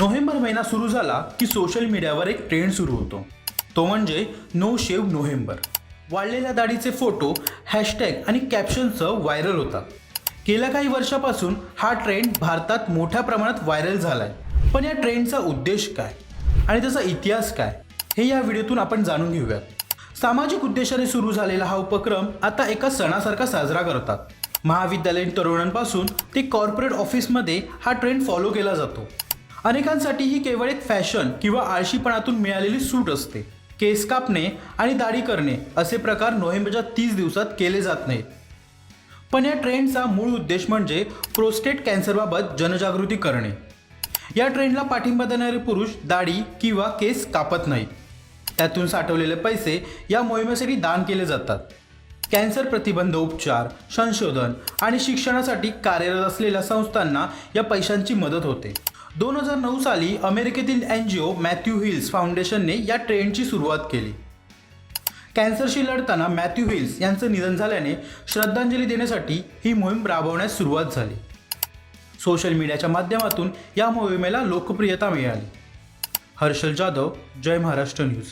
November महिना सुरू झाला की सोशल मीडियावर एक ट्रेंड सुरू होतो, तो म्हणजे नो शेव नोव्हेंबर. वाढलेल्या दाढीचे फोटो, हॅशटॅग आणि कॅप्शनसह व्हायरल होतात. गेल्या काही वर्षापासून हा ट्रेंड भारतात मोठ्या प्रमाणात व्हायरल झालाय. पण या ट्रेंडचा उद्देश काय आणि त्याचा इतिहास काय हे या व्हिडिओतून आपण जाणून घेऊयात. सामाजिक उद्देशाने सुरू झालेला हा उपक्रम आता एका सणासारखा साजरा करतात. महाविद्यालयीन तरुणांपासून ते कॉर्पोरेट ऑफिसमध्ये हा ट्रेंड फॉलो केला जातो. अनेकांसाठी ही केवळ एक फॅशन किंवा आळशीपणातून मिळालेली सूट असते. केस कापणे आणि दाढी करणे असे प्रकार नोव्हेंबरच्या 30 दिवसात केले जात नाहीत. पण या ट्रेंडचा मूळ उद्देश म्हणजे प्रोस्टेट कॅन्सरबाबत जनजागृती करणे. या ट्रेंडला पाठिंबा देणारे पुरुष दाढी किंवा केस कापत नाहीत. त्यातून साठवलेले पैसे या मोहिमेसाठी दान केले जातात. कॅन्सर प्रतिबंध उपचार, संशोधन आणि शिक्षणासाठी कार्यरत असलेल्या संस्थांना या पैशांची मदत होते. 2009 साली अमेरिकेतील NGO मॅथ्यू हिल्स फाउंडेशनने या ट्रेंडची सुरुवात केली. कॅन्सरशी लढताना मॅथ्यू हिल्स यांचं निधन झाल्याने श्रद्धांजली देण्यासाठी ही मोहीम राबवण्यास सुरुवात झाली. सोशल मीडियाच्या माध्यमातून या मोहिमेला लोकप्रियता मिळाली. हर्षल जाधव, जय महाराष्ट्र न्यूज.